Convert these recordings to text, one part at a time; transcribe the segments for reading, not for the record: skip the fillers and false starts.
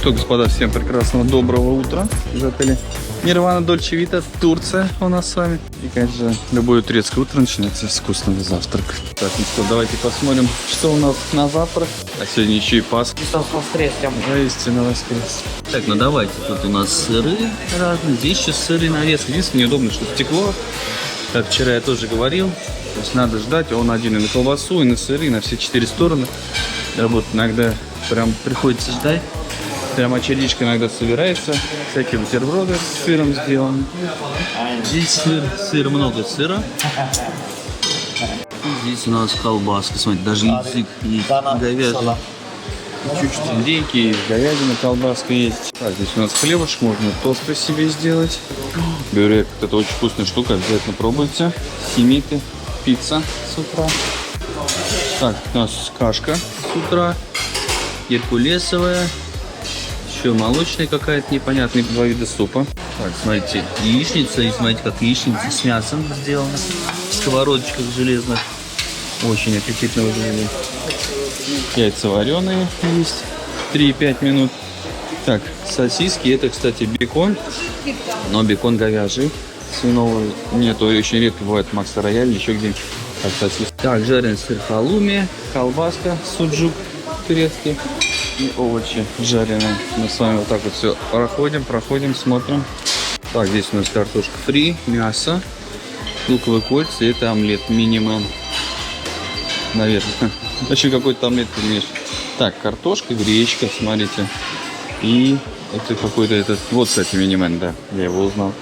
что, господа, всем прекрасного доброго утра из отеля Nirvana Dolce Vita, Турция у нас с вами. И, конечно же, любое турецкое утро начинается с вкусного завтрака. Так, ну что, давайте посмотрим, что у нас на завтрак. А сегодня еще и Пасха. Воистину воскрес. Так, ну давайте, тут у нас сыры разные, здесь еще сыры навес. Единственное, неудобно, что стекло, как вчера я тоже говорил, то есть надо ждать, он один и на колбасу, и на сыры, и на все 4 стороны. Работа иногда прям приходится ждать. Прям очередичка иногда собирается, всякие бутерброды с сыром сделаны. Здесь сыр, много сыра. Здесь у нас колбаска, смотрите, даже язык есть, говяжий. Чуть-чуть индейки, говядина, колбаска есть. Так, здесь у нас хлебушек, можно тосты себе сделать. Бюрек, это очень вкусная штука, обязательно пробуйте. Семиты, пицца с утра. Так, у нас кашка с утра, геркулесовая, еще молочная какая-то непонятная, 2 вида супа. Так, смотрите, яичница, и смотрите, как яичница с мясом сделана. В сковородочках железных. Очень аппетитно выглядит. Яйца вареные есть, 3-5 минут. Так, сосиски, это, кстати, бекон, но бекон говяжий. Свиного нету, очень редко бывает Макс Рояль, еще где-нибудь как сосиски. Так, жареный сыр халуми. Колбаска, суджук турецкий и овощи жареные. Мы с вами вот так вот все проходим, смотрим. Так, здесь у нас картошка фри, мясо, луковые кольца, и это омлет мини-мен. Наверное. Еще какой-то омлет перемешан. Так, картошка, гречка, смотрите. И это какой-то этот... Вот, кстати, мини-мен, да, я его узнал.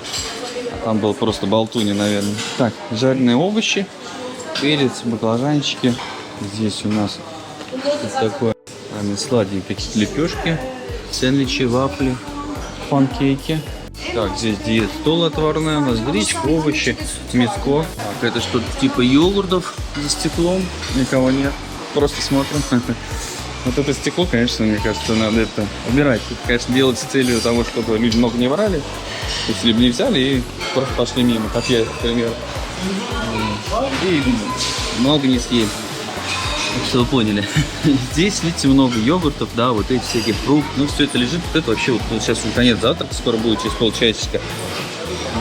А там был просто болтуни, наверное. Так, жареные овощи, перец, баклажанчики. Здесь у нас вот такое сладенькие какие-то лепешки, сэндвичи, вафли, панкейки. Так, здесь диет стол отварная, у нас гречка, овощи, мяско. Так, это что-то типа йогуртов за стеклом. Никого нет, просто смотрим. Вот это стекло, конечно, мне кажется, надо это убирать. Это, конечно, делать с целью того, чтобы люди много не врали. То есть, либо не взяли и просто пошли мимо, как я, например. И много не съели. Что вы поняли. Здесь, видите, много йогуртов, да, вот эти всякие фрукты. Ну, все это лежит. Вот это вообще, вот сейчас уже конец завтрака, скоро будет, через полчасика.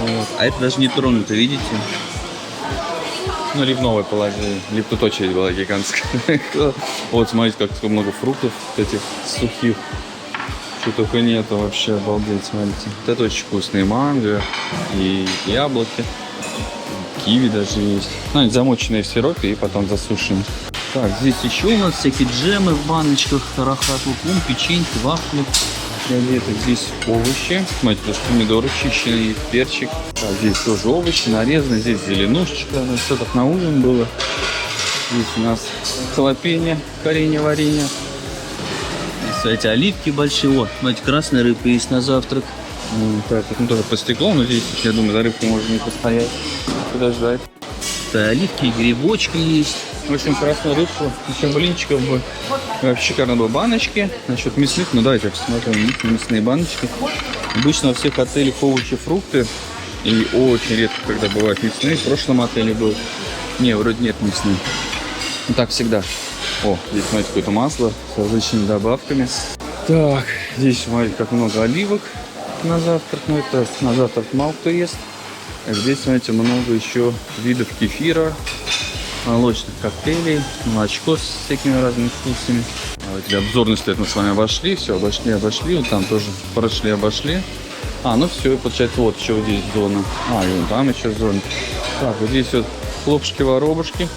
Вот. А это даже не тронуто, видите? Ну, либо новое положили, либо тут очередь была гигантская. Вот, смотрите, как много фруктов этих сухих. Что только нету, вообще обалдеть, смотрите. Вот это очень вкусные манго и яблоки. Киви даже есть. Ну, они замоченные в сиропе и потом засушены. Так, здесь еще у нас всякие джемы в баночках, рахат, лукум, печеньки, вафли. Здесь овощи. Смотрите, даже помидоры чищенные, перчик. Так, здесь тоже овощи нарезаны. Здесь зеленушечка. Все так на ужин было. Здесь у нас халапеньо, варенье. Эти оливки большие. Вот, смотрите, красная рыбка есть на завтрак. Так, ну тоже по стеклу, но здесь, я думаю, за рыбкой можно не постоять. Подождать. Да, оливки, грибочки есть. В общем, красную рыбку, еще блинчиков бы. Вообще шикарно было. Баночки. Насчет мясных, ну давайте посмотрим мясные баночки. Обычно во всех отелях овощи, фрукты. И очень редко, когда бывают мясные. В прошлом отеле был. Не, вроде нет мясных. Ну так всегда. О, здесь, смотрите, какое-то масло с различными добавками. Так, здесь, смотрите, как много оливок на завтрак. Ну это на завтрак мало кто ест. А здесь, смотрите, много еще видов кефира, молочных коктейлей, молочко с всякими разными вкусами. Для обзорности это мы с вами обошли, все, обошли, вот там тоже прошли, обошли. Ну все, и получается, вот еще вот здесь зона. И вон там еще зона. Так, вот здесь вот хлопушки-воробушки,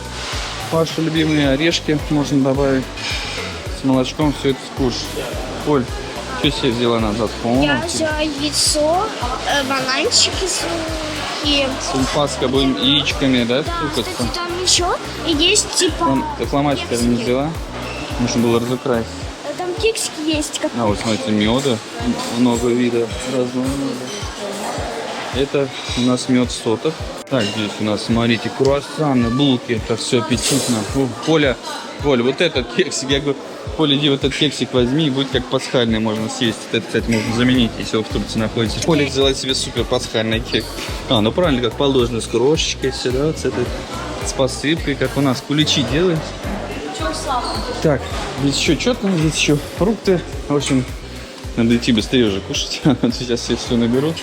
ваши любимые орешки можно добавить. С молочком все это скушать. Оль, что себе взяла назад? Я взяла яйцо, бананчики сухие. Паска будем яичками, да? Да, кстати, там еще есть типа... Вон, ты фломастер не взяла? Нужно было разукрасить. Там кексики есть. Как... Вот смотрите, меда, много видов разного меда. Это у нас мед сотов. Так, здесь у нас, смотрите, круассаны, булки, это все аппетитно. Поля, вот этот кексик, я говорю, Поля, иди вот этот кексик возьми, и будет как пасхальный можно съесть. Это, кстати, можно заменить, если вы в Турции находитесь. Поля взяла себе супер пасхальный кекс. Ну правильно, как положено, с крошечкой, все, да, с посыпкой, как у нас куличи делают. Так, здесь еще что-то, здесь еще фрукты. В общем, Надо идти быстрее уже кушать. Сейчас все наберут.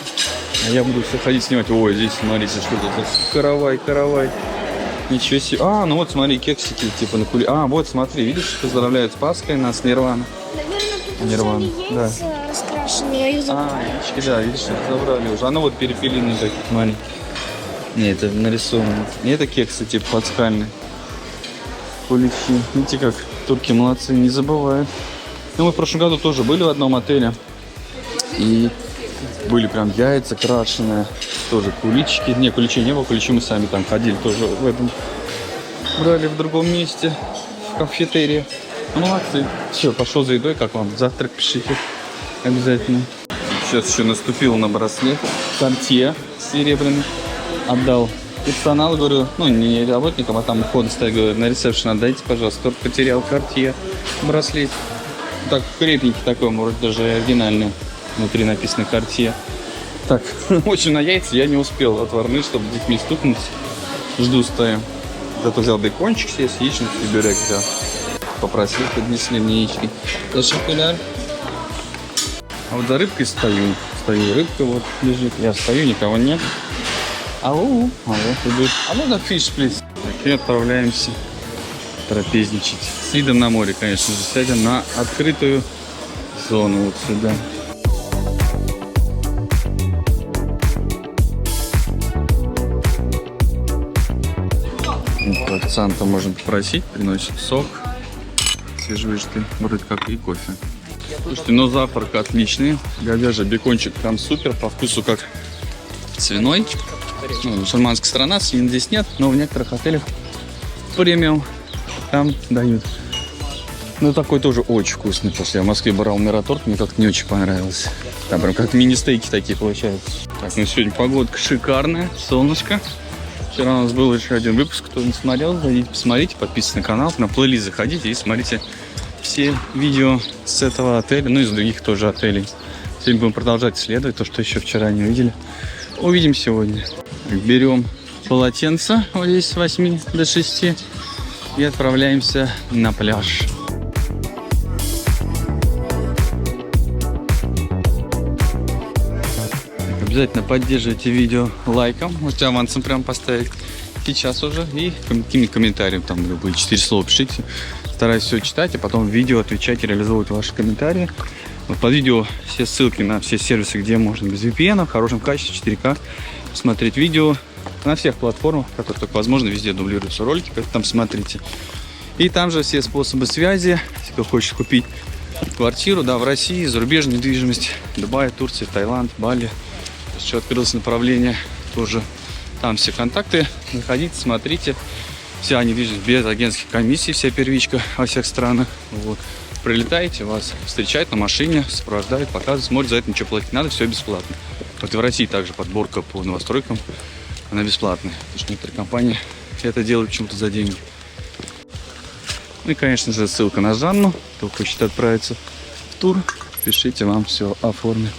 А я буду все ходить снимать. Ой, здесь смотрите, что это за каравай. Ничего себе. А, ну вот смотри, кексики типа на кули. А, вот смотри, видишь, поздравляют с Пасхой нас, Нирвана. Наверное, тут Нирвана, уже да. яйца скрашенные, я их забыла. А, яички, да, видишь, забрали уже. А ну вот перепелиные такие, смотри. Не, это нарисовано. Не, это кексы типа пасхальные. Куличи. Видите, как турки молодцы, не забывают. Ну, мы в прошлом году тоже были в одном отеле. И были прям яйца крашеные. Тоже куличики. Не, куличей не было, куличи мы сами там ходили тоже в этом. Брали в другом месте, в кафетерии. Ну, молодцы. Все, пошел за едой, как вам? Завтрак пишите. Обязательно. Сейчас еще наступил на браслет. Cartier серебряный. Отдал персоналу, говорю, ну, не работникам, а там вход стоит, говорю, на ресепшн отдайте, пожалуйста. Только потерял Cartier браслет. Так, крепенький такой, может, даже оригинальный. Внутри написано Cartier. Так, очень на яйца я не успел отварные, чтобы с детьми стукнуть. Жду, стою. Зато взял бекончик себе, с яичницей, бюрек взял. Попросил, поднесли мне яички. За шоколяр. А вот за рыбкой стою. Рыбка вот лежит. Я стою, никого нет. Алло, идут. А можно фиш, плиз? И отправляемся трапезничать. С видом на море, конечно же. Сядем на открытую зону вот сюда. Официанта можно попросить, приносит сок свежевыжатый, вроде как и кофе. Слушайте, но завтрак отличный. Говяжий бекончик там супер, по вкусу как свиной. Ну, мусульманская страна, свинин здесь нет, но в некоторых отелях премиум там дают. Ну, такой тоже очень вкусный. После я в Москве брал Мираторг, мне как-то не очень понравилось. Там прям как мини-стейки такие получаются. Так, ну сегодня погодка шикарная, солнышко. Вчера у нас был еще один выпуск, кто не смотрел, зайдите, посмотрите, подписывайтесь на канал, на плейлист заходите и смотрите все видео с этого отеля, ну и из других тоже отелей. Сегодня будем продолжать исследовать то, что еще вчера не увидели. Увидим сегодня. Берем полотенце вот здесь с 8 до 6 и отправляемся на пляж. Обязательно поддерживайте видео лайком, можете авансом прям поставить сейчас уже и какими-то комментариями, там любые 4 слова пишите. Стараюсь все читать, а потом в видео отвечать и реализовывать ваши комментарии. Вот под видео все ссылки на все сервисы, где можно без VPN, в хорошем качестве, 4К, смотреть видео на всех платформах, которые только возможно, везде дублируются ролики, как там смотрите. И там же все способы связи, если кто хочет купить квартиру, да, в России, зарубежную недвижимость, Дубай, Турция, Таиланд, Бали. Еще открылось направление тоже. Там все контакты. Заходите, смотрите. Вся недвижимость без агентских комиссий, вся первичка во всех странах. Вот. Прилетаете, вас встречают на машине, сопровождают, показывают, смотрят, за это ничего платить надо, все бесплатно. Вот и в России также подборка по новостройкам, она бесплатная. Потому что некоторые компании это делают почему-то за деньги. Ну и, конечно же, ссылка на Жанну. Кто хочет отправиться в тур, пишите, вам все оформят.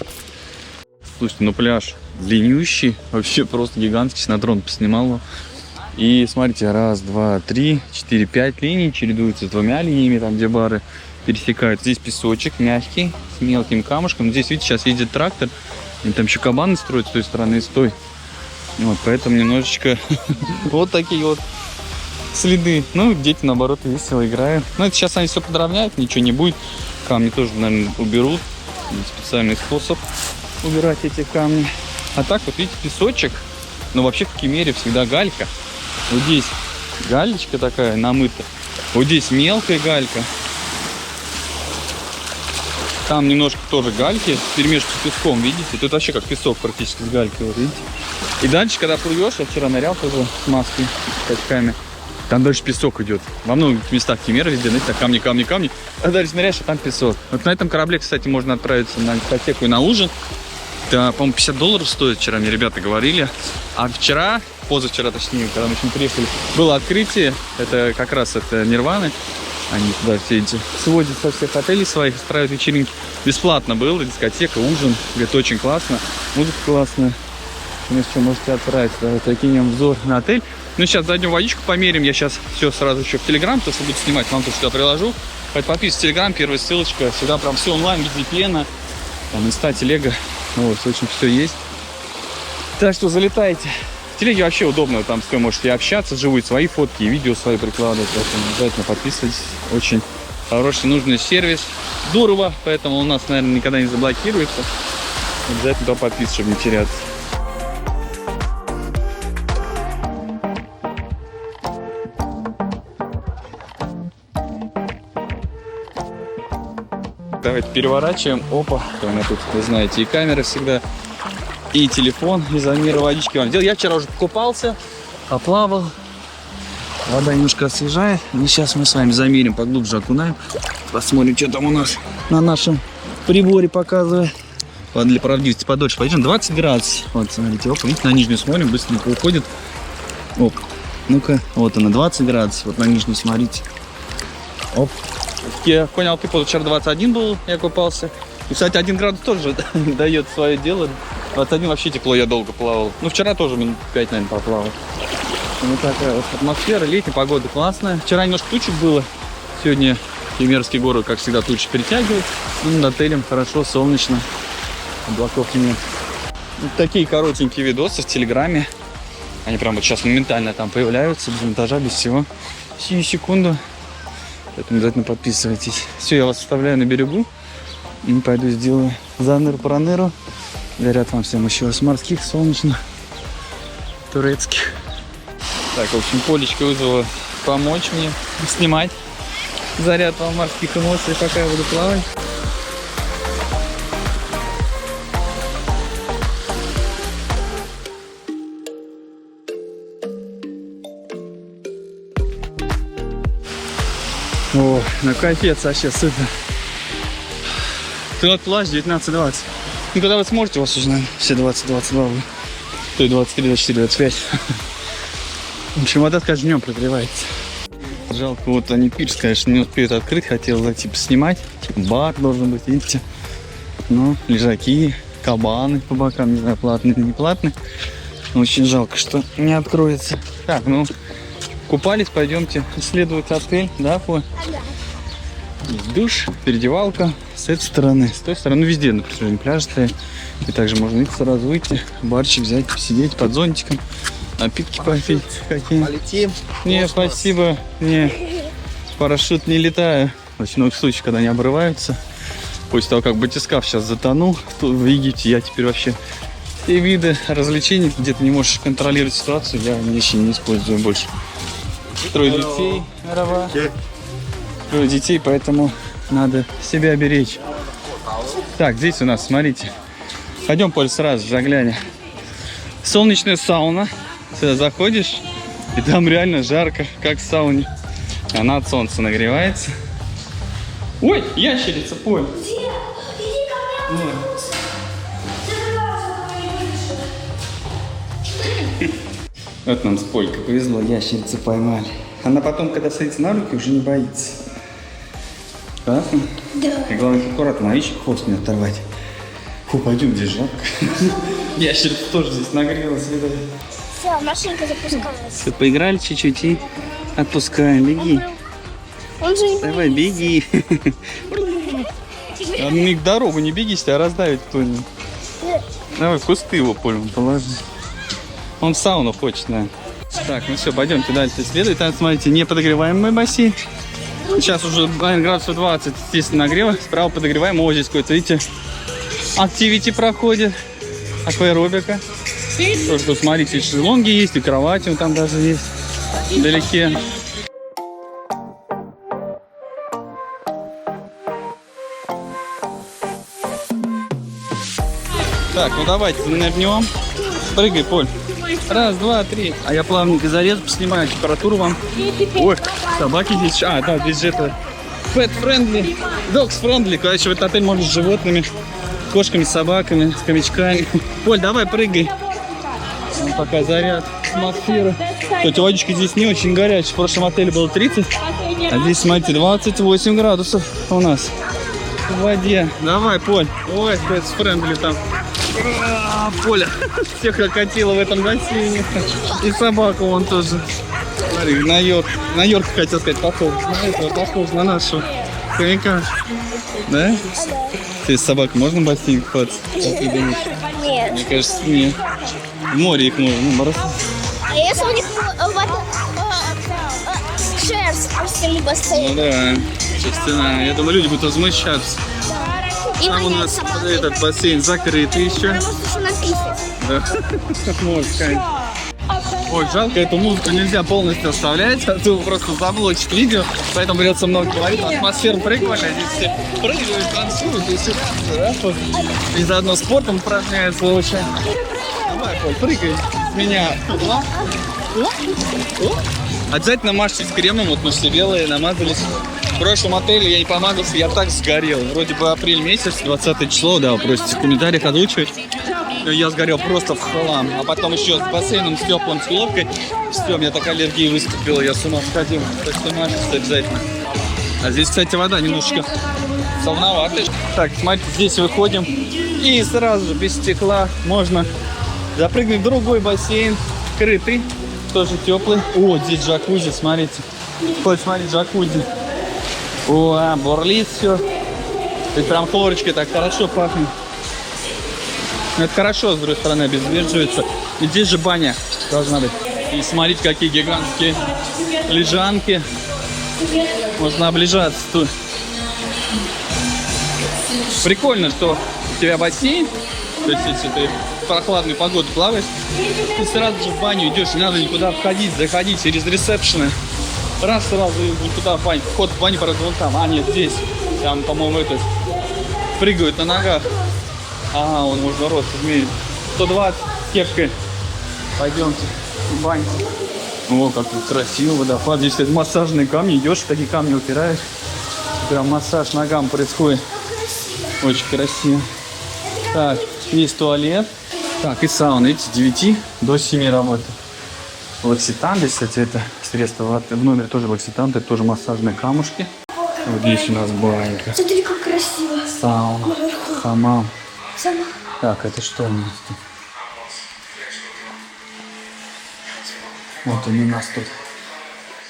Слушайте, ну пляж длиннющий, вообще просто гигантский, на дрон поснимал его. И смотрите, 1, 2, 3, 4, 5 линий чередуются с 2 линиями, там где бары пересекают. Здесь песочек мягкий, с мелким камушком. Здесь, видите, сейчас ездит трактор, и там еще кабаны строят с той стороны и с той. Вот, поэтому немножечко вот такие вот следы. Ну, дети, наоборот, весело играют. Ну, это сейчас они все подровняют, ничего не будет. Камни тоже, наверное, уберут. Специальный способ убирать эти камни. А так вот, видите, песочек. Но вообще в Кемере всегда галька. Вот здесь галечка такая намыта. Вот здесь мелкая галька. Там немножко тоже гальки перемешку с песком, видите? Тут вообще как песок практически с галькой, вот видите? И дальше, когда плывешь, я вчера нырял тоже с маской, с качками, там дальше песок идет. Во многих местах Кемера везде, знаете, так камни, камни, камни. А дальше ныряешь, а там песок. Вот на этом корабле, кстати, можно отправиться на дискотеку и на ужин. Да, по-моему, $50 стоит, вчера мне ребята говорили. А вчера, позавчера точнее, когда мы еще приехали, было открытие. Это как раз это Нирваны. Они туда все эти сводят со всех отелей своих, устраивают вечеринки. Бесплатно было, дискотека, ужин. Говорит, очень классно, музыка классная. Вы еще можете отправиться, давайте закинем взор на отель. Ну, сейчас зайдем водичку померим. Я сейчас все сразу еще в Телеграм, то, что буду снимать, вам тоже сюда приложу. Поэтому подписывайтесь в Телеграм, первая ссылочка. Сюда прям все онлайн, без VPN. Там инста, телега. Вот, в общем, все есть. Так что залетайте. В телеге вообще удобно, там с кем можете общаться, живут свои фотки и видео свои прикладывать. Поэтому обязательно подписывайтесь. Очень хороший, нужный сервис. Здорово, поэтому у нас, наверное, никогда не заблокируется. Обязательно туда подписывайтесь, чтобы не теряться. Давайте переворачиваем. Опа. У меня тут, вы знаете, и камера всегда, и телефон из замера водички вам сделал. Я вчера уже покупался, поплавал. Вода немножко освежает. И сейчас мы с вами замерим, поглубже окунаем. Посмотрим, что там у нас на нашем приборе показывает. Ладно, для правдивости подольше пойдем. 20 градусов. Вот, смотрите, оп, видите, на нижнюю смотрим, быстренько уходит. Оп. Ну-ка, вот она, 20 градусов. Вот на нижнюю смотрите. Оп. Я понял, ты вчера 21 был, я купался. И, кстати, 1 градус тоже дает свое дело. 21 вообще тепло, я долго плавал. Ну, вчера тоже минут 5, наверное, поплавал. Вот такая вот атмосфера, летняя погода классная. Вчера немножко тучек было. Сегодня Кемеровские горы, как всегда, тучи перетягивают. Ну, над отелем хорошо, солнечно. Облаков нет. Вот такие коротенькие видосы в Телеграме. Они прям вот сейчас моментально там появляются, без монтажа, без всего. Сию секунду. Поэтому обязательно подписывайтесь. Все, я вас оставляю на берегу. И пойду сделаю заныр-проныру. Горят вам всем еще с морских, солнечных, турецких. Так, в общем, Полечка вызвала помочь мне снимать заряд вам морских эмоций, пока я буду плавать. О, ну капец, вообще супер. Ты вот плащ 19-20. Ну когда вы сможете, у вас уже, наверное, все 20-22 будет. То и 23, 24, 25. В общем, вода с каждым днем прогревается. Жалко, вот они пирс, конечно, не успеют открыть. Хотел зайти поснимать. Бар должен быть, видите. Ну, лежаки, кабаны по бокам, не знаю, платные или не платные. Очень жалко, что не откроется. Так, ну, купались, пойдемте исследовать отель, да, Фо? Есть душ, переодевалка с этой стороны, с той стороны, везде на протяжении пляжа стоит. И также можно сразу выйти, барчик взять, посидеть под зонтиком, напитки попить какие. Полетим. Не, спасибо, не, парашют не летаю. Очень много случаев, когда они обрываются. После того, как батискаф сейчас затонул в Египте, я теперь вообще все виды развлечений, где ты не можешь контролировать ситуацию, я ничего не использую больше. Трое детей, трое детей, поэтому надо себя беречь. Так, здесь у нас, смотрите. Пойдем, Поль, сразу заглянем. Солнечная сауна. Сюда заходишь, и там реально жарко, как в сауне. Она от солнца нагревается. Ой, ящерица, Поль. Вот нам с Полькой повезло, ящерицу поймали. Она потом, когда садится на руки, уже не боится. Классно? Да. И главное, аккуратно, видишь, хвост не оторвать. Фу, пойдем, здесь жарко. Ящерица тоже здесь нагрелась, видать. Все, машинка запускалась. Все, поиграли чуть-чуть и отпускаем. Беги. Он же не Давай, беги. Не к дорогу не беги, тебя раздавит кто-нибудь. Давай в кусты его, Поль, положи. Он в сауну хочет, наверное. Так, ну все, пойдемте дальше исследовать. Там, смотрите, не подогреваемый бассейн. Сейчас уже, наверное, градусов 20, естественно, нагрева. Справа подогреваем. О, здесь какой-то, видите, активити проходит. Акваэробика. Тоже тут, смотрите, шезлонги есть, и кровати там даже есть. Вдалеке. Так, ну давайте нырнем. Прыгай, Поль. Раз, два, три. А я плавненько зарезу, поснимаю температуру вам. Ой, собаки здесь. А, да, здесь же это pet friendly, dogs friendly. Короче, в этот отель можно с животными, кошками, собаками, с хомячками. Поль, давай прыгай. Ну, пока заряд, атмосфера. Кстати, водичка здесь не очень горячая. В прошлом отеле было 30, а здесь, смотрите, 28 градусов у нас в воде. Давай, Поль. Ой, pet friendly там. Поля всех окатило в этом бассейне. И собаку вон тоже. Смотри, на Йорка хотел сказать, похож. На этого похож, на нашего Хомяка. Да? Ты с собакой можно в бассейн купаться? Как ты думаешь? Нет. Мне кажется, нет. В море их можно. Ну, бросать. А если у них шерсть по всему Ну бассейну? да. Собственно, я думаю, люди будут возмущаться. И Там у воняет нас собака. этот бассейн закрытый еще. Потому что написано. Да. Может, конечно. Ой, жалко, эту музыку нельзя полностью оставлять, а то просто заблочит видео, поэтому придется много говорить. Атмосфера прикольная, здесь все прыгают, танцуют, и все, да, вот. И заодно спортом упражняются очень. Давай, Коль, прыгай. С меня. Обязательно мажьтесь кремом, вот мы все белые, намазались. В прошлом отеле я не помазался, я так сгорел. Вроде бы апрель месяц, 20 число, да, вы просите в комментариях озвучивать. Но я сгорел просто в хлам. А потом еще с бассейном, с теплым, с лодкой. Все, у меня такая аллергия выступила, я с ума сходил. Так что мажьтесь обязательно. А здесь, кстати, вода немножечко солоноватая. Так, смотрите, здесь выходим. И сразу же без стекла можно запрыгнуть в другой бассейн. Крытый, тоже теплый. О, здесь джакузи, смотрите. Хоть смотри, джакузи. О, бурлит все. И прям хлорочкой так хорошо пахнет. Это хорошо, с другой стороны, обезвреживается. И здесь же баня должна быть. И смотрите, какие гигантские лежанки. Можно облежаться тут. Прикольно, что у тебя бассейн. То есть, если ты в прохладную погоду плаваешь, ты сразу же в баню идешь, не надо никуда входить, заходить через ресепшены. Раз сразу никуда в баню. Вход в баню, правда, вон там. А, нет, здесь. Там, по-моему, этот прыгают на ногах. Ага, он можно рост измерить. 120 с кепкой. Пойдемте в баньку. О, как тут красиво водопад. Здесь это массажные камни. Идешь, в такие камни упираешь. Прям массаж ногам происходит. Очень красиво. Так, есть туалет. Так, и сауна. Видите, с 9 до 7 работает. Лакситанты, кстати, это средство в номере тоже лакситанты, тоже массажные камушки. Вот здесь у нас банька. Смотри, как красиво. Сауна, хамам. Сама. Так, это что у нас тут? Вот он у нас тут.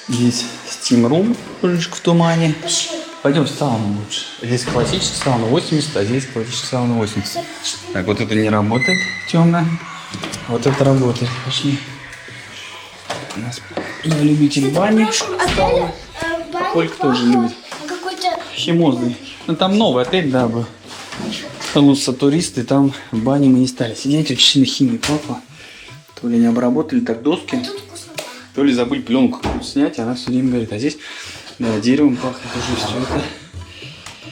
Здесь Steam Room, крышка в тумане. Пойдем в сауну лучше. Здесь классическая сауна 80, а здесь классическая сауна 80. Так, вот это не работает, темная. Вот это работает. Пошли. У нас любитель бани. Сауны. Колька тоже любит. Какой-то... Химозный. Ну там новый отель, да, был. Луса туристы, там в бане мы не стали сидеть, очень сильно химию папа. То ли не обработали так доски, то ли забыли пленку снять, она все время говорит. А здесь, да, деревом пахнет уже все это.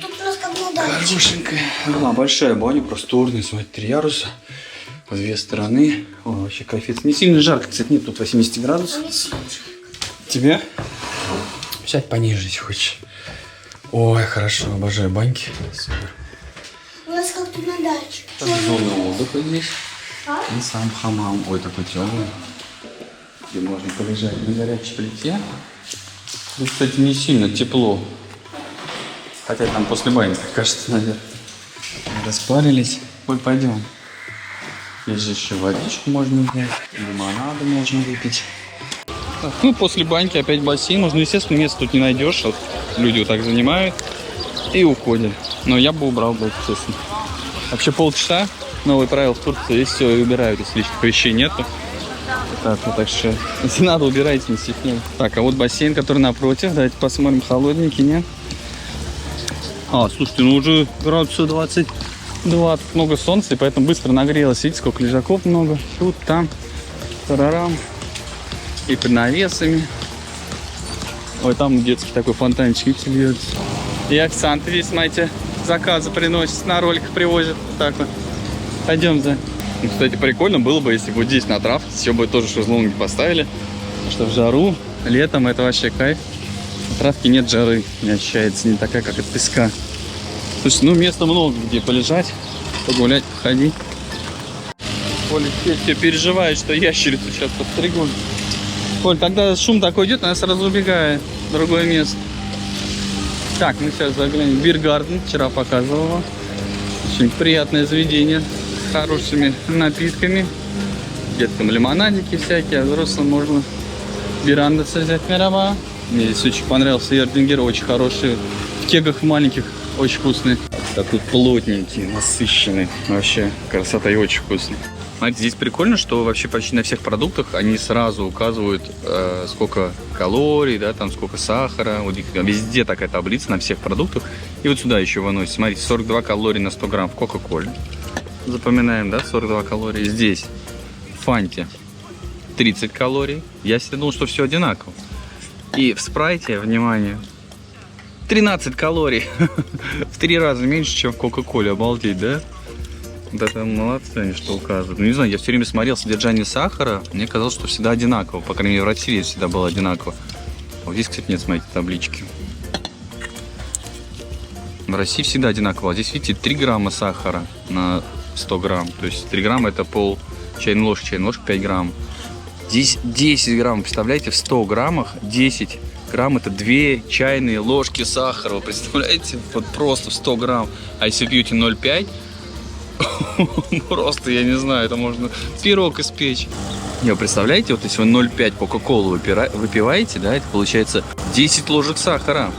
Тут у нас как на даче. Хорошенькая. Да, большая баня, просторная, смотрите, 3 яруса. По 2 стороны. О, вообще кайфец. Не сильно жарко, кстати, нет, тут 80 градусов. Тебе? Сядь пониже, если хочешь. Ой, хорошо, обожаю баньки. Супер. У нас как тут на даче. Зона отдыха здесь. И сам хамам. Ой, такой теплый. Где можно полежать на горячей плите. Тут, кстати, не сильно тепло. Хотя там после бани, кажется, наверное. Распарились. Ой, пойдем. Здесь же еще водичку можно взять. Лимонаду можно выпить. Так, ну, после баньки опять бассейн. Можно, естественно, места тут не найдешь. Вот люди вот так занимают и уходят. Но я бы убрал, бы, честно. Вообще полчаса, новые правила в Турции, и все, и убирают, если лишних вещей нету. Так, вот так что, если надо, убирайте, не стесняйтесь. Так, а вот бассейн, который напротив, давайте посмотрим, холодненький, нет? А, слушайте, ну уже градусов 22, тут много солнца, и поэтому быстро нагрелось. Видите, сколько лежаков много, тут, там, тарарам, и под навесами. Ой, там детский такой фонтанчик, видите, льется. И официанты здесь, смотрите, заказы приносят, на роликах привозят. Так вот. Пойдем за. Ну, кстати, прикольно было бы, если бы вот здесь на травке еще бы тоже шезлонги поставили. Потому что в жару, летом это вообще кайф. На травке нет жары, не ощущается, не такая, как от песка. Слушай, ну места много, где полежать, погулять, походить. Коля все переживает, что ящерицу сейчас подстригут. Коль, когда шум такой идет, она сразу убегает в другое место. Так, мы сейчас заглянем в Биргарден. Вчера показывал его. Очень приятное заведение с хорошими напитками. Деткам лимонадики всякие, а взрослым можно бирандесы взять. Мераба. Мне здесь очень понравился Эрдингер, очень хороший в кегах маленьких, очень вкусные. Такой плотненький, насыщенный, вообще красота и очень вкусный. Смотрите, здесь прикольно, что вообще почти на всех продуктах они сразу указывают, сколько калорий, да, там сколько сахара. Вот везде такая таблица на всех продуктах. И вот сюда еще выносит. Смотрите, 42 калории на 100 грамм в Кока-Коле. Запоминаем, да, 42 калории. Здесь в Фанте 30 калорий. Я всегда думал, что все одинаково. И в Спрайте, внимание, 13 калорий. В 3 раза меньше, чем в Кока-Коле. Обалдеть, да? Да, там молодцы они, что указывают. Ну, не знаю, я все время смотрел содержание сахара. Мне казалось, что всегда одинаково. По крайней мере, в России всегда было одинаково. Вот здесь, кстати, нет, смотрите, таблички. В России всегда одинаково. А здесь, видите, 3 грамма сахара на 100 грамм. То есть 3 грамма это пол чайной ложки 5 грамм. Здесь 10 грамм, представляете, в 100 граммах 10 грамм это 2 чайные ложки сахара. Вы представляете? Вот просто в 100 грамм. А если пьете 0,5, просто, я не знаю, это можно пирог испечь. Не, вы представляете, вот если вы 0,5 Кока-Колу выпиваете, да, это получается 10 ложек сахара.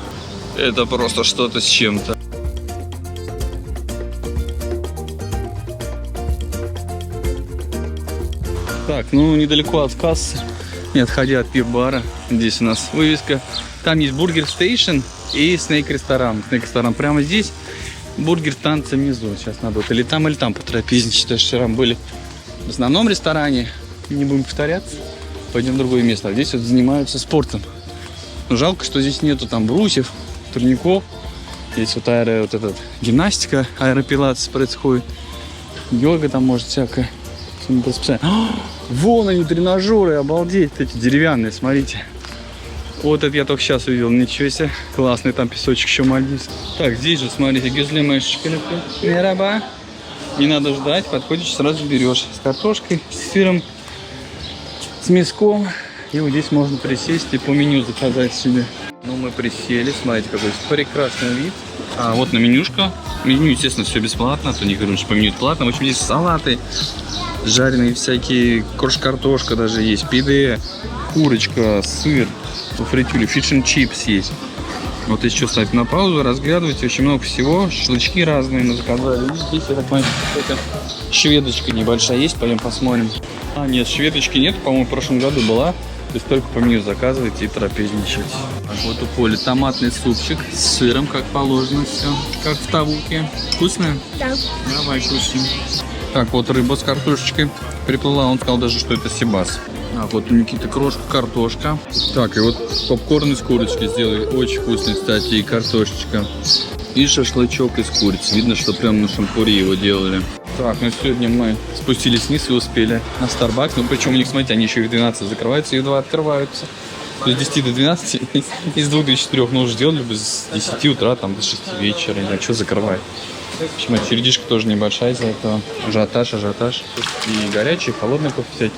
Это просто что-то с чем-то. Так, ну недалеко от кассы, не отходя от пив-бара, здесь у нас вывеска. Там есть бургер стейшн и снейк ресторан. Снейк ресторан прямо здесь. Бургер танца внизу. Сейчас надо вот или там потрапезничать. То есть вчера были в основном ресторане. Не будем повторяться. Пойдем в другое место. А здесь вот занимаются спортом. Но жалко, что здесь нету там брусьев, турников. Здесь вот гимнастика, аэропилатес происходит. Йога там может всякая. Вон они, тренажеры, обалдеть. Эти деревянные, смотрите. Вот это я только сейчас увидел, ничего себе. Классный там песочек еще мальдивский. Так, здесь же, смотрите, гюзлемешечка. Мераба. Не надо ждать, подходишь, сразу берешь. С картошкой, с сыром, с мяском. И вот здесь можно присесть и по меню заказать себе. Ну, мы присели, смотрите, какой прекрасный вид. А вот на менюшка. Меню, естественно, все бесплатно. То не говорю, что по меню это платно. В общем, здесь салаты, жареные всякие, картошка даже есть, пиде, курочка, сыр. Фритюле, фиш and чипс есть. Вот если что, ставить на паузу, разглядывать, очень много всего. Шашлычки разные мы заказали. И здесь, я так понимаю, какая-то шведочка небольшая есть, пойдем посмотрим. А, нет, шведочки нет, по-моему, в прошлом году была. То есть только по меню заказывайте и трапезничать. Так, вот у Поли томатный супчик с сыром, как положено, все. Как в Тавуке. Вкусное? Да. Давай, кусим. Так, вот рыба с картошечкой приплыла, он сказал даже, что это сибас. А вот у Никиты крошка, картошка. Так, и вот попкорн из курочки сделали. Очень вкусный, кстати, и картошечка. И шашлычок из курицы. Видно, что прям на шампуре его делали. Так, ну сегодня мы спустились вниз и успели на Starbucks. Ну причем у них, смотрите, они еще и в 12 закрываются, и в 2 открываются. То есть с 10 до 12, из 2 до 4. Ну уже сделали бы с 10 утра там, до 6 вечера. А что закрывать? В общем, очередишка тоже небольшая из-за этого. Ажиотаж. И горячий, и холодный кофе взять.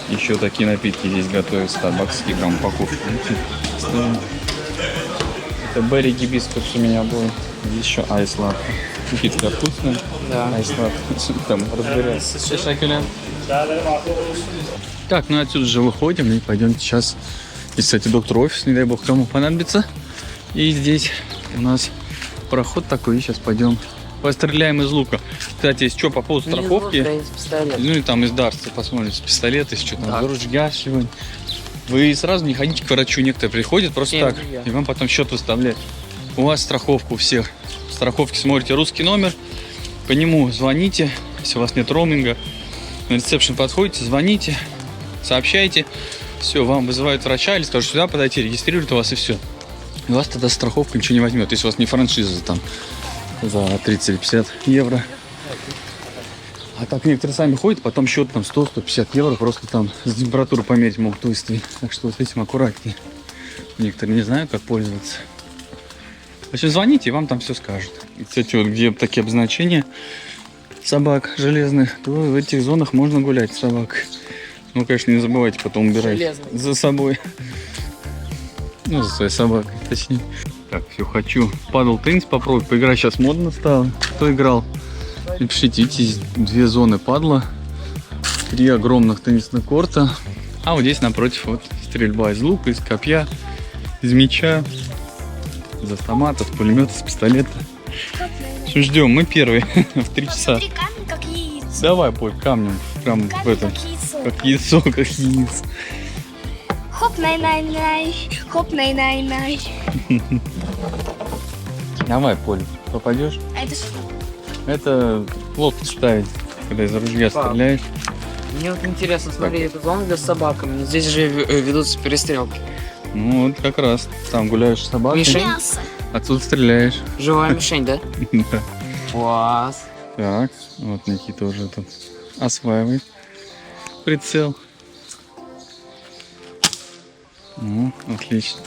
Еще такие напитки здесь готовят. Старбаксские грамм упаковки. Это берри гибискус у меня был. Здесь еще айс-латте. Никитка вкусная? Да. Айс-латте. Там разбирается. Так, ну отсюда же выходим и пойдем сейчас. Здесь, кстати, доктор офис, не дай бог, кому понадобится. И здесь у нас проход такой. И сейчас пойдем постреляем из лука. Кстати, если что, по поводу страховки, ну и там из дарца посмотрим, с пистолета, если что там, ружья сегодня. Вы сразу не ходите к врачу, некоторые приходят просто так, и вам потом счет выставляют. У вас страховка у всех. В страховке смотрите русский номер, по нему звоните, если у вас нет роуминга. На ресепшн подходите, звоните, сообщайте. Все, вам вызывают врача или скажут, сюда подойти, регистрируют у вас и все. И у вас тогда страховка ничего не возьмет, если у вас не франшиза там за 30 или 50 евро. А так некоторые сами ходят, потом счет там 100-150 евро, просто там с температуру померить могут выставить. Так что вот с этим аккуратнее. Некоторые не знают, как пользоваться. В общем, звоните, и вам там все скажут. И, кстати, вот где такие обозначения собак железных, то в этих зонах можно гулять с собакой. Ну, конечно, не забывайте потом убирать за собой. Ну, за своей собакой, точнее. Так, все, хочу падал теннис попробовать. Поиграть сейчас модно стало. Кто играл? Напишите, видите, 2 зоны падла. 3 огромных теннисных корта. А вот здесь напротив вот стрельба из лука, из копья, из мяча. Из автомата, с пулемета, с пистолета. Ждем, мы первые в 3 часа. Смотри, камень как яйцо. Давай, Поль, камнем. Прям в Камень этом. как яйцо. Как яйцо, как яйцо. Хоп, най-най-най. Хоп, най-най-най. Давай, Поль, попадешь? А это что? Это лодку ставить, когда из ружья стреляешь. Мне вот интересно, смотри, это зона для собак. Здесь же ведутся перестрелки. Ну вот как раз. Там гуляешь с собакой, Мишень? Мясо. отсюда стреляешь. Живая мишень, да? Да. Класс. Так, вот Никита уже тут осваивает прицел. Ну, отлично.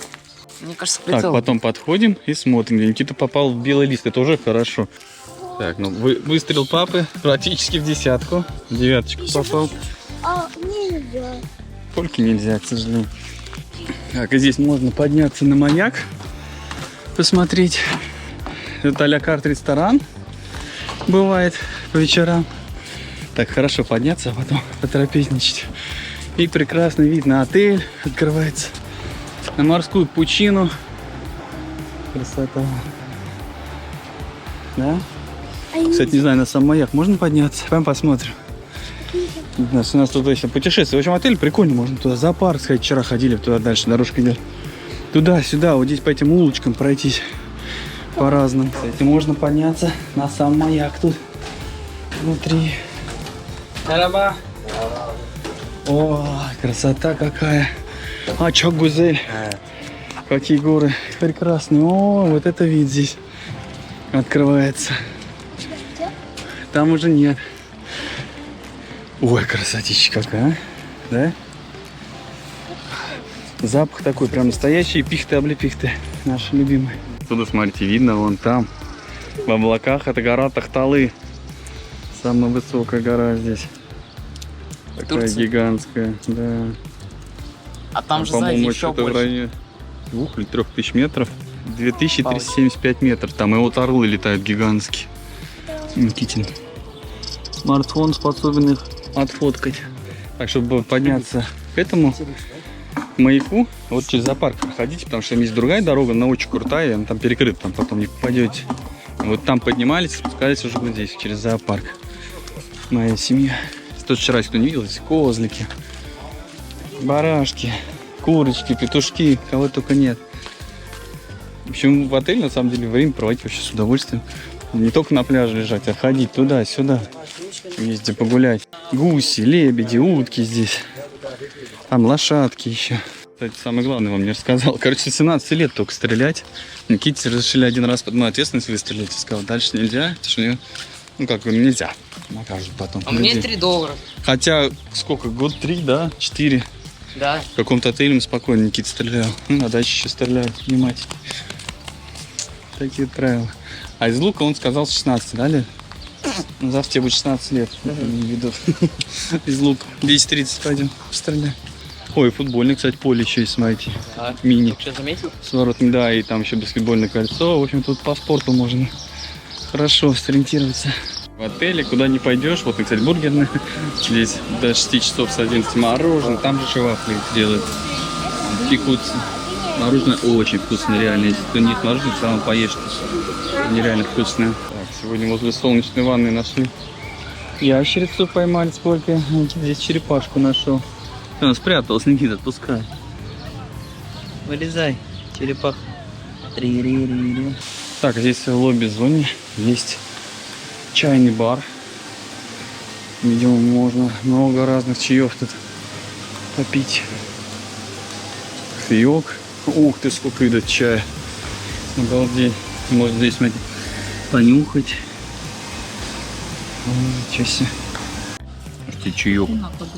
Мне кажется, Так, прицел. потом подходим и смотрим. Никита попал в белый лист, это уже хорошо. Так, ну выстрел папы практически в десятку. В девяточку попал. А, нельзя. Только нельзя, к сожалению. Так, и здесь можно подняться на маяк, посмотреть. Это а-ля карт-ресторан бывает по вечерам. Так, хорошо подняться, а потом потрапезничать. И прекрасный вид на отель открывается. На морскую пучину. Красота. Да? Кстати, не знаю, на сам маяк можно подняться? Пойдем посмотрим. У нас тут еще путешествие. В общем, отель прикольный, можно туда зоопарк сходить. Вчера ходили, туда дальше дорожка идет. Туда-сюда, вот здесь по этим улочкам пройтись по-разному. Кстати, можно подняться на сам маяк тут внутри. Тараба. О, красота какая. А, чё, Гузель. Какие горы прекрасные. О, вот это вид здесь открывается. Там уже нет. Ой, красотища какая, а? Да? Запах такой, прям настоящий пихты-облепихты, наши любимые. Отсюда, смотрите, видно, вон там, в облаках, это гора Тахталы. Самая высокая гора здесь. Такая Турция? гигантская, да. А там же, По-моему, знаете, еще что-то в больше. районе 2 или 3 тысяч метров. 2375 метров. Там и вот орлы летают гигантские. Никитин. Смартфон способен их отфоткать. Так, чтобы подняться к этому маяку, вот через зоопарк проходите, потому что там есть другая дорога, она очень крутая, она там перекрыта, там потом не попадете. Вот там поднимались, спускались уже вот здесь, через зоопарк. Моя семья. Тут вчера, кто не видел, здесь козлики, барашки, курочки, петушки, кого только нет. В общем, в отеле, на самом деле, время проводить вообще с удовольствием. Не только на пляже лежать, а ходить туда-сюда. Есть где погулять. Гуси, лебеди, утки здесь. Там лошадки еще. Кстати, самое главное вам не рассказал. Короче, 17 лет только стрелять. Никите разрешили один раз под мою ответственность выстрелить. И сказал, дальше нельзя, потому что мне, ну как бы нельзя. Накажут потом. А мне людей. $3. Хотя, сколько, год 3, да? 4. Да. В каком-то отеле мы спокойно Никита стрелял. Ну, а дальше еще стреляют, внимательно. Такие правила. А из лука он сказал 16, да, лет? Ну, завтра тебе будет 16 лет. Не веду. Из лука. 10:30 пойдем постреляем. Ой, футбольный, кстати, поле еще есть, смотрите. А, Мини. что, заметил? С воротами, да, и там еще баскетбольное кольцо. В общем, тут по спорту можно хорошо сориентироваться. В отеле, куда не пойдешь, вот, кстати, бургерная. Здесь до 6 часов с 11 мороженое. Там же вафли делают. Пекутся. Мороженое очень вкусное, реально. Если кто не ест мороженое, то сам поешь. Нереально вкусное. Так, сегодня возле солнечной ванны нашли ящерицу, поймали сколько. Здесь черепашку нашел. Он спрятался, Никита, отпускай. Вылезай, черепах. Так, здесь в лобби-зоне есть чайный бар. Видимо, можно много разных чаев тут попить. Кофеек. Ух ты, сколько видов чая. Обалдеть. Можно здесь, смотрите, понюхать. Ничего себе. Слушайте, чаек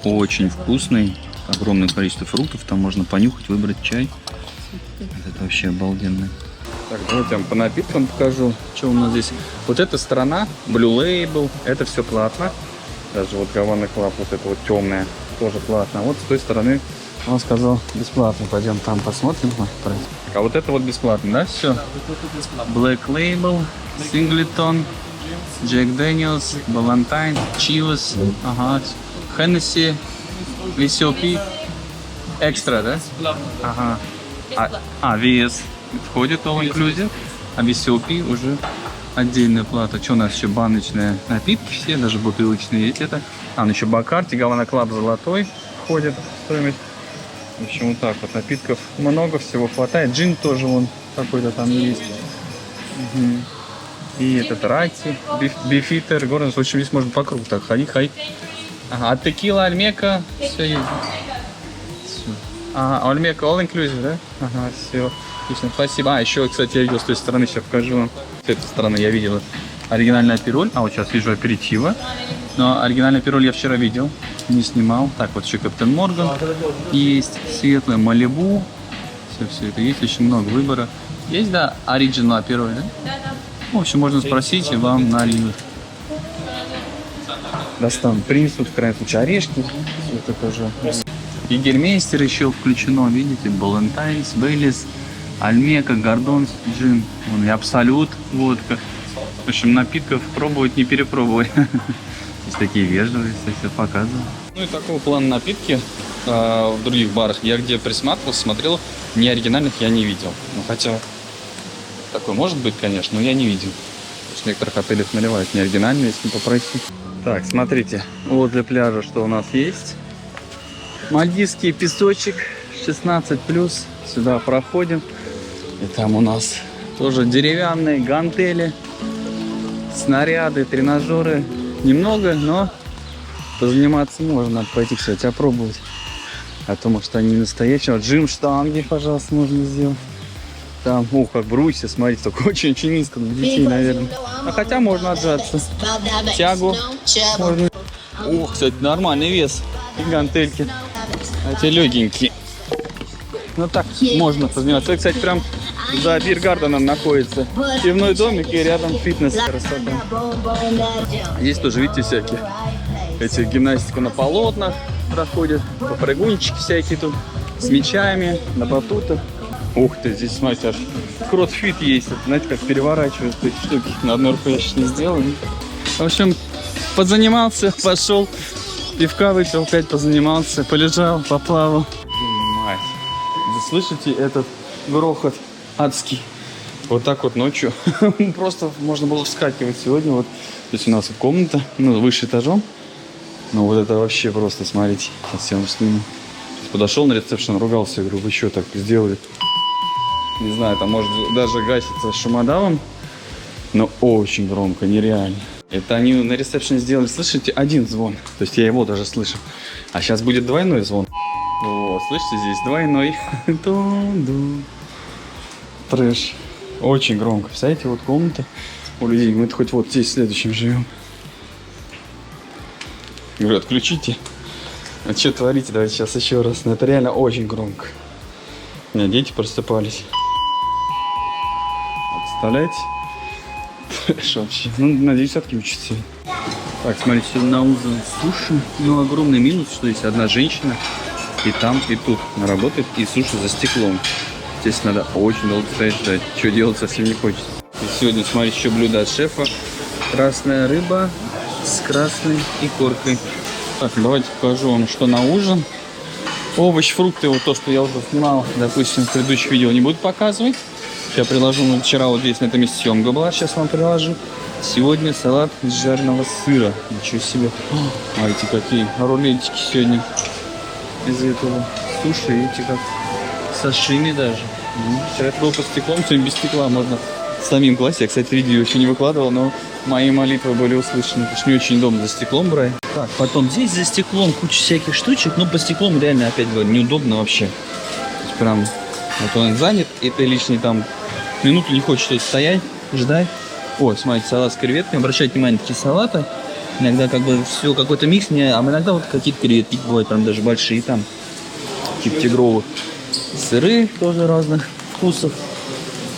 очень вкусный. Огромное количество фруктов. Там можно понюхать, выбрать чай. Это вообще обалденно. Так, давайте я вам по напиткам покажу, что у нас здесь. Вот эта сторона, Blue Label, это все платно. Даже вот Havana Club, вот это вот темное, тоже платно. А вот с той стороны он сказал бесплатно. Пойдем там посмотрим. А вот это вот бесплатно, да, все? Black Label, Singleton, Jack Daniels, Ballantine, Chivas, ага, Hennessy, VSOP, Extra, да? Ага. VS. входит all inclusive, а VCOP уже отдельная плата. Что у нас еще баночные напитки все, даже бутылочные есть это. Еще Бакарти, Гавана Клаб золотой входит в стоимость. В общем, вот так вот напитков много, всего хватает. Джин тоже вон какой-то там есть. И этот Рати, Бифитер, Гордонс. В общем, здесь можно по кругу так ходить. Ага, от текила, Альмека, все есть. Ага, Альмека all inclusive, да? Ага, все. Отлично, спасибо. Еще, кстати, я видел с той стороны, сейчас покажу вам. С этой стороны я видел оригинальный апероль. Вот сейчас вижу аперитива. Но оригинальный апероль я вчера видел, не снимал. Так, вот еще Каптен Морган. Есть светлое Малибу. Все это есть, очень много выбора. Есть, да, оригинал апероль, да? Да. В общем, можно спросить, и вам нальют. Достану принесут, в крайнем случае, орешки. Все это тоже. Егермейстер еще включено, видите, Балантайнс, Бейлис, Альмека, Гордонс, Джин, вон и Абсолют, водка. В общем, напитков пробовать, не перепробовать. Есть такие вежливые, все показываю. Ну и такого плана напитки в других барах. Я где присматривался, смотрел, не оригинальных я не видел. Ну хотя, такое может быть, конечно, но я не видел. Потому что в некоторых отелях наливают не оригинальные, если попросить. Так, смотрите, возле пляжа что у нас есть. Мальдивский песочек 16+, сюда проходим. И там у нас тоже деревянные гантели, снаряды, тренажеры. Немного, но позаниматься можно. Надо пойти, кстати, опробовать. А то, может, они не настоящие. Джим-штанги, пожалуйста, можно сделать. Там, как брусья, смотрите, только очень-очень низко для детей, наверное. А хотя можно отжаться. Тягу можно. Ох, кстати, нормальный вес. И гантельки. Эти легенькие. Ну так, можно позаниматься. Это, кстати, прям за Биргарденом находится пивной домик и рядом фитнес. Красота. Есть тоже, видите, всякие. Эти гимнастика на полотнах проходят. Попрыгунчики всякие тут. С мячами, на батутах. Ух ты, здесь, смотрите, аж кроссфит есть. Знаете, как переворачивают эти штуки. На одной руке я сейчас не сделаю. В общем, позанимался, пошел. Пивка выпил, опять позанимался, полежал, поплавал. Мать. Вы слышите этот грохот адский? Вот так вот ночью. Просто можно было вскакивать сегодня. Вот здесь у нас комната, выше этажом. Ну вот это вообще просто, смотрите, совсем сниму. Подошел на ресепшн, ругался, говорю, вы что так сделали? Не знаю, там может даже гасится шумодавом, но очень громко, нереально. Это они на ресепшене сделали, слышите, один звон. То есть я его даже слышу. А сейчас будет двойной звон. О, слышите, здесь двойной. Трэш. Очень громко. Представляете, вот комната у людей. Мы хоть вот здесь в следующем живем. Говорю, отключите. А что творите? Давайте сейчас еще раз. Но это реально очень громко. У меня дети просыпались. Представляете? Что вообще? Ну, надеюсь, отключится. Так, смотрите, на ужин суши. Ну, огромный минус, что есть одна женщина. И там, и тут она работает. И суши за стеклом. Здесь надо очень долго стоять ждать. Что делать совсем не хочется. И сегодня, смотрите, еще блюдо от шефа. Красная рыба с красной икоркой. Так, давайте покажу вам, что на ужин. Овощи, фрукты, вот то, что я уже снимал, допустим, в предыдущих видео не буду показывать. Я приложу, вчера вот здесь на этом месте съемка была, сейчас вам приложу. Сегодня салат из жареного сыра. Ничего себе. А эти какие рулетики сегодня из этого. Суши, видите, как сашими даже. Вчера это было под стеклом, сегодня без стекла можно самим класть. Я, кстати, видео еще не выкладывал, но мои молитвы были услышаны. Потому что не очень удобно за стеклом брать. Так, потом здесь за стеклом куча всяких штучек. Но по стеклом реально, опять говорю, неудобно вообще. То есть прям вот он занят, и ты лишний там минуту не хочешь стоять, ждать. Ой, смотрите, салат с креветками. Обращайте внимание, такие салаты. Иногда как бы все какой-то микс, а иногда вот какие-то креветки бывают, прям даже большие там. Типа тигровых. Сыры тоже разных вкусов.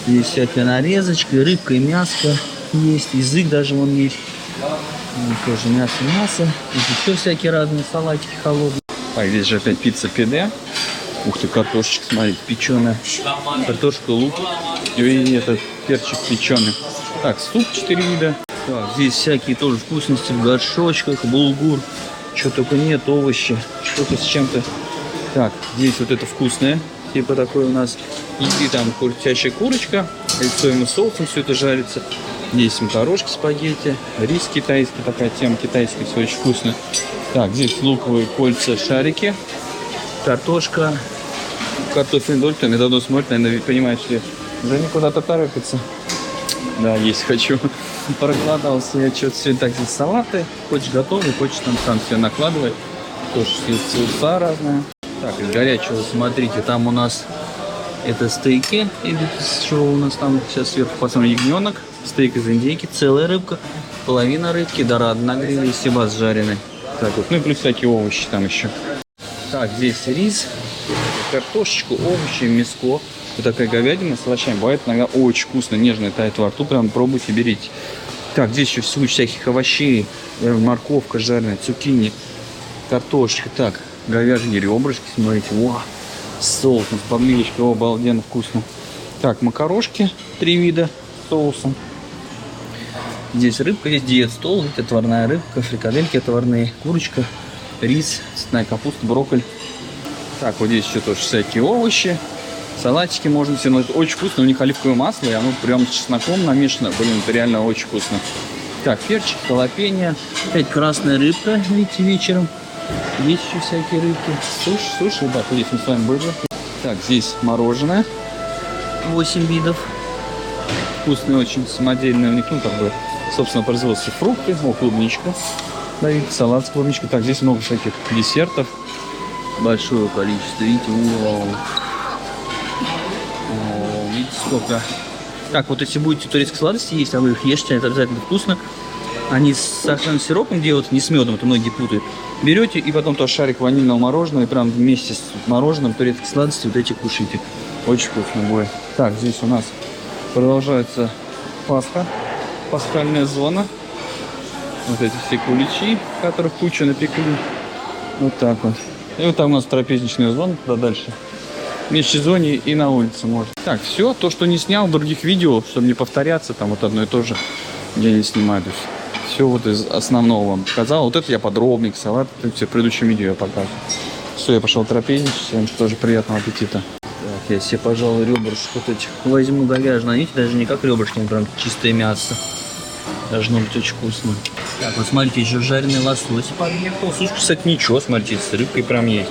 Есть всякая нарезочка, рыбка и мяско есть. Язык даже вон есть. Тоже мясо. Здесь еще всякие разные салатики холодные. Так, здесь же опять пицца пиде. Ух ты, картошечка, смотрите, печеная. Картошка, лук и этот перчик печеный. Так, суп 4 вида. Так, здесь всякие тоже вкусности в горшочках, булгур. Что только нет, овощи. Что-то с чем-то. Так, здесь вот это вкусное. Типа такой у нас еды, там курчащая курочка, соевым соусом все это жарится. Есть макарошки, спагетти, рис китайский, такая тема китайский, все очень вкусно. Так, здесь луковые кольца, шарики, картошка, картофельный доль. Кто недавно смотрит, наверное, понимает, что уже никуда-то торопится. Да, есть хочу. Проголодался я что-то сегодня. Так, здесь салаты. Хочешь готовый, хочешь там сам себе накладывай. Тоже есть соуса разные. Так, из горячего, смотрите, там у нас это стейки. Идут из чего у нас там сейчас сверху посмотрим, ягненок. Стейк из индейки, целая рыбка, половина рыбки, дорадо на гриле и сибас жареный. Так вот, ну и плюс всякие овощи там еще. Так, здесь рис, картошечку, овощи, мяско. Вот такая говядина с овощами. Бывает иногда очень вкусно, нежно тает во рту. Прям пробуйте, берите. Так, здесь еще всего всяких овощей. Морковка жареная, цукини, картошечка. Так, говяжьи ребрышки, смотрите. Вау, с соусом, с подливочкой. О, обалденно вкусно. Так, макарошки 3 вида с соусом. Здесь рыбка, здесь диет-стол, видите, отварная рыбка, фрикадельки отварные, курочка, рис, цветная капуста, брокколи. Так, вот здесь еще тоже всякие овощи, салатики можно себе наложить. Очень вкусно, у них оливковое масло, и оно прям с чесноком намешано. Блин, это реально очень вкусно. Так, перчик, халапеньо, опять красная рыбка, видите, вечером. Есть еще всякие рыбки. Суши, да, здесь мы с вами были. Так, здесь мороженое, 8 видов. Вкусные очень, самодельные у них, ну, как бы, собственно, производство фрукты, клубничка, да, видите, салат с клубничкой. Так, здесь много всяких десертов, большое количество, видите, видите, сколько. Так, вот если будете турецкие сладости есть, а вы их ешьте, это обязательно вкусно. Они с сахарным сиропом делают, не с медом, это многие путают. Берете и потом тоже шарик ванильного мороженого, и прям вместе с мороженым турецкие сладости вот эти кушайте. Очень вкусно будет. Так, здесь у нас продолжается Пасха, пасхальная зона. Вот эти все куличи, которых кучу напекли. Вот так вот. И вот там у нас трапезничная зона, туда дальше. В межсезонье и на улице можно. Так, все, то, что не снял в других видео, чтобы не повторяться, там вот одно и то же, я не снимаю. То есть все вот из основного вам показал. Вот это я подробник, салат, это все в предыдущем видео я показывал. Все, я пошел трапезничать, всем тоже приятного аппетита. Так, я себе, пожалуй, ребрышек вот этих возьму говяжьих. Видите, даже не как ребрышки, а прям чистое мясо. Должно быть очень вкусно. Так, вот смотрите, еще жареный лосось подъехал. Слушай, кстати, ничего, смотрите, с рыбкой прям есть.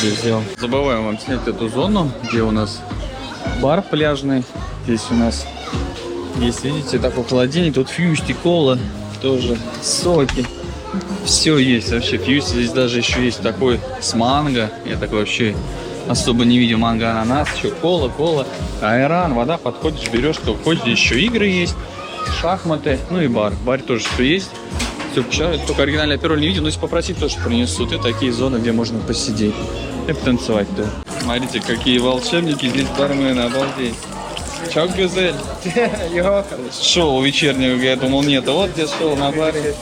Себе взял. Забываем вам снять эту зону, где у нас бар пляжный. Здесь у нас есть, видите, такой холодильник. Тут фьюсти, кола, тоже соки. Все есть вообще. Фьюсти здесь даже еще есть такой с манго. Я такой вообще особо не видел. Манго, ананас, еще кола, айран, вода. Подходишь, берешь, что хочешь. Здесь еще игры есть, шахматы, ну и бар. В баре тоже все есть. Все, только оригинальный апероль не видел, но если попросить, тоже принесут. И такие зоны, где можно посидеть и потанцевать. Да. Смотрите, какие волшебники здесь бармены, обалдеть. Чок Гюзель. Шоу вечернего, я думал, нет. А вот где шоу на баре.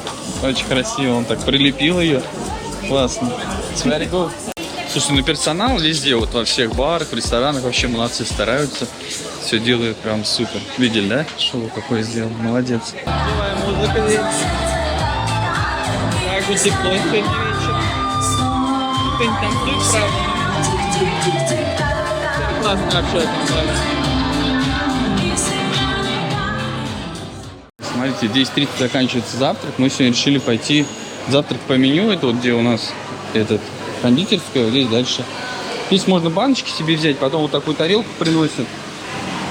Очень красиво, он так прилепил ее. Классно. Слушай, ну персонал везде, вот во всех барах, в ресторанах вообще молодцы, стараются. Все делают прям супер. Видели, да? Шоу какое сделал. Молодец. Музыка здесь. Как бы тепло сегодня вечером. Кто-нибудь танцует, правда? Классно общаться. Смотрите, 10:30 заканчивается завтрак. Мы сегодня решили пойти завтрак по меню. Это вот где у нас этот кондитерская, вот здесь дальше. Здесь можно баночки себе взять, потом вот такую тарелку приносят.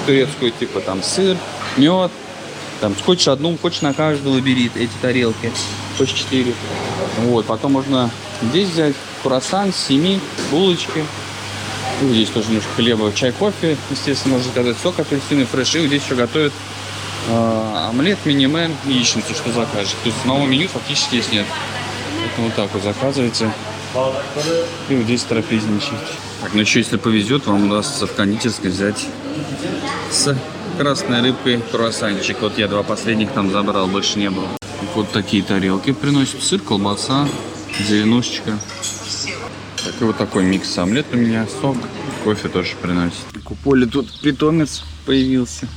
Турецкую, типа там сыр, мед. Там хочешь одну, хочешь на каждого бери эти тарелки. Хочешь 4. Вот, потом можно здесь взять круассан, семги, булочки. И здесь тоже немножко хлеба, чай, кофе. Естественно, можно заказать сок апельсиновый, фреш. И здесь еще готовят омлет, мини-мен, яичницу, что закажешь. То есть самого меню фактически здесь нет. Поэтому вот так вот заказывайте. И вот здесь трапезничать. Так, ну еще если повезет, вам удастся в кондитерской взять с красной рыбкой круассанчик. Вот я 2 последних там забрал, больше не было. Вот такие тарелки приносят. Сыр, колбаса, зеленушечка. Так, и вот такой микс. Омлет у меня, сок, кофе тоже приносит. У Поли тут питомец появился.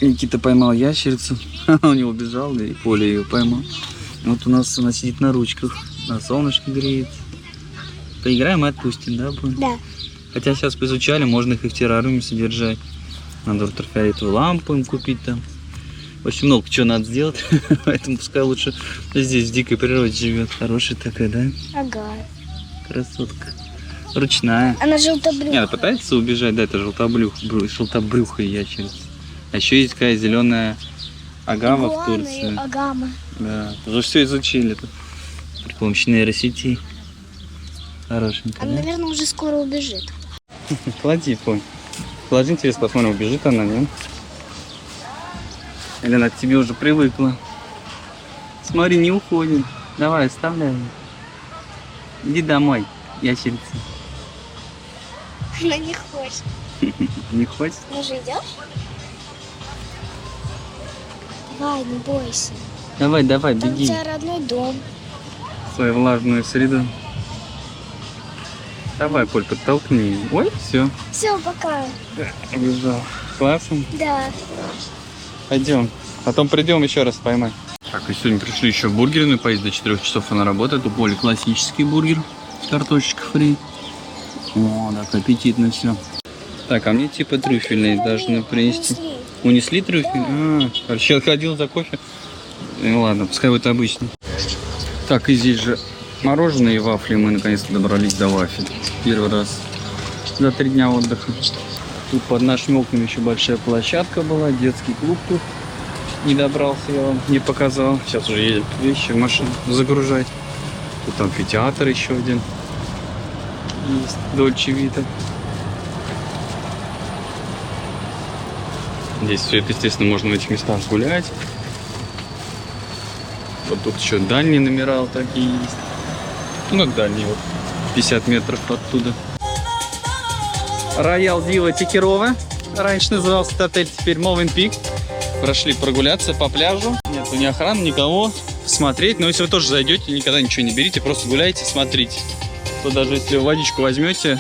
Никита поймал ящерицу, у него убежал, да и Поля ее поймал. Вот у нас она сидит на ручках, на солнышке греет. Поиграем и отпустим, да, Поля? Да. Хотя сейчас поизучали, можно их и в террариуме содержать. Надо ультрафиолетовую лампу им купить там. В общем, много чего надо сделать. Поэтому пускай лучше здесь в дикой природе живет. Хорошая такая, да? Ага. Красотка. Ручная. Она желтобрюхая. Нет, пытается убежать, да, это желтобрюхая ящерица. А еще есть такая зеленая агама в Турции. Агама. Да, уже все изучили тут. При помощи нейросетей. Хорошенько, Она, да? наверное, уже скоро убежит. Клади, Понь. Клади, интересно, посмотрим, убежит она, нет? Или она к тебе уже привыкла? Смотри, не уходит. Давай, оставляй. Иди домой, ящерица. Она не хочет. Не хочет? Ну же идешь? Давай, не бойся. Давай, Там у беги. тебя родной дом. В свою влажную среду. Давай, Поль, подтолкни. Ой, все. Все, пока. Убежал. Классно. Да. Пойдем. Потом придем еще раз поймать. Так, и сегодня пришли еще в бургерную поесть. До 4 часов она работает. Это более классический бургер с картошечкой фри. О, так аппетитно все. Так, а мне типа трюфельные должны принести. Унесли трюфель? Короче, я ходил за кофе. Ну ладно, пускай вот обычный. Так, и здесь же мороженое и вафли. Мы наконец-то добрались до вафель. Первый раз за 3 дня отдыха. Тут под нашими окнами еще большая площадка была. Детский клуб тут. Не добрался, я вам не показал. Сейчас уже едем вещи в машину загружать. Тут амфитеатр еще один. Есть. Дольче Вита. Здесь все это, естественно, можно в этих местах гулять. Вот тут еще дальние номера вот такие есть. Ну, дальние, вот 50 метров оттуда. Роял Дива Текерова. Раньше назывался этот отель, теперь Мовен Пик. Прошли прогуляться по пляжу. Нету ни охраны, никого. Смотреть. Но если вы тоже зайдете, никогда ничего не берите, просто гуляйте, смотрите. То даже если вы водичку возьмете,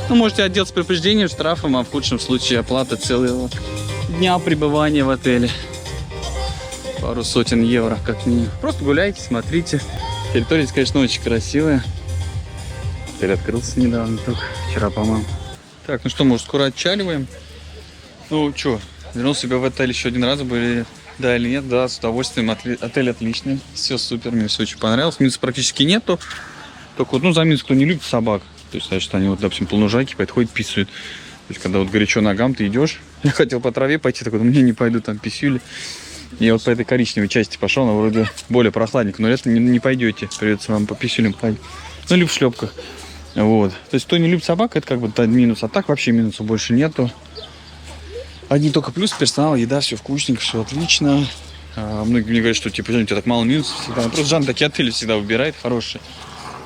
ну, можете отделаться предупреждением, штрафом, а в худшем случае оплата целого дня пребывания в отеле. Пару сотен евро, как минимум. Просто гуляйте, смотрите. Территория, конечно, очень красивая. Отель открылся недавно, только вчера, по-моему. Так, ну что, может, скоро отчаливаем? Ну, что, вернул себя в отель еще один раз, были, да или нет? Да, с удовольствием. Отель отличный, все супер, мне все очень понравилось. Минусов практически нету. Только вот, ну, за минус, кто не любит собак. То есть, значит, они вот, допустим, полнужайки подходят, писают. То есть, когда вот горячо ногам ты идешь, я хотел по траве пойти, такой, мне не пойду, там писюли. Я вот по этой коричневой части пошел, она вроде более прохладненькая, но это не пойдете, придется вам по писюлям ходить. Ну, или в шлепках. Вот. То есть, кто не любит собак, это как бы минус. А так вообще минусов больше нету. Одни только плюс, персонал, еда, все вкусненько, все отлично. Многие мне говорят, что типа, у тебя так мало минусов всегда. Просто Жан такие отели всегда выбирает хорошие.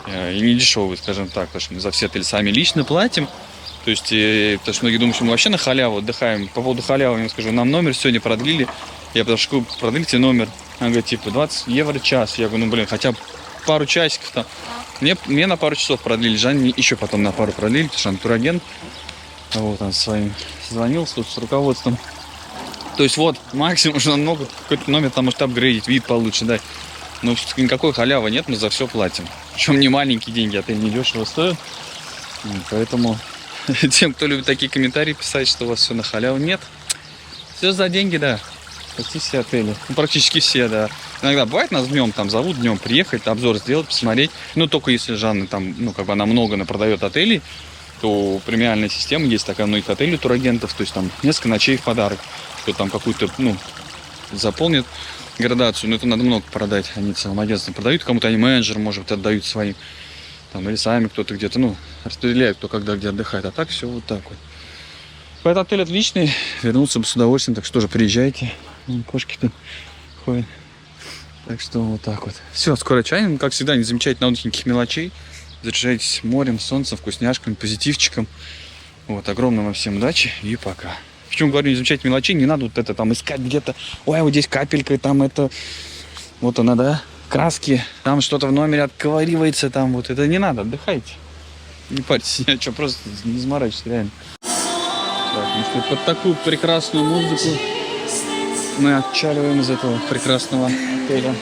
И не дешевые, скажем так, потому что мы за все отели сами лично платим. То есть, потому что многие думают, что мы вообще на халяву отдыхаем. По поводу халявы я скажу, нам номер сегодня продлили. Я подошел, продлите номер. Она говорит, типа, 20 евро час. Я говорю, ну, блин, хотя бы пару часиков там. Мне на пару часов продлили, Жанне еще потом на пару продлили, потому что он турагент. Вот, он своим звонил с руководством. То есть, вот, максимум, что нам могут какой-то номер там может апгрейдить, вид получше дать. Но никакой халявы нет, мы за все платим. Причем не маленькие деньги, отель не дешево стоит. Поэтому тем, кто любит такие комментарии писать, что у вас все на халяву, нет. Все за деньги, да. Почти все отели. Ну, практически все, да. Иногда бывает, нас днем там зовут, днем приехать, обзор сделать, посмотреть. Ну, только если Жанна там, ну, как бы она много продает отелей, то премиальная система есть такая, многих отелей турагентов, то есть там несколько ночей в подарок. Кто там какую-то, ну, заполнит градацию, но это надо много продать. Они целым агентством продают, кому-то они менеджер, может быть, отдают своим. Там, или сами кто-то где-то, ну, распределяют, кто когда где отдыхает. А так все вот так вот. Поэтому отель отличный, вернулся бы с удовольствием, так что тоже приезжайте. Кошки-то ходят. Так что вот так вот. Все, скоро чайным, как всегда, не замечайте на отдыхе мелочей. Заряжайтесь морем, солнцем, вкусняшками, позитивчиком. Вот, огромной вам всем удачи и пока. Почему говорю, не замечать мелочей, не надо вот это там искать где-то. Ой, вот здесь капелька, там это, вот она, да, краски, там что-то в номере отковыривается, там вот это не надо, отдыхайте. Не парьтесь, ни о чем, просто не заморачивайтесь, реально. Так, ну что, под такую прекрасную музыку мы отчаливаем из этого прекрасного отеля.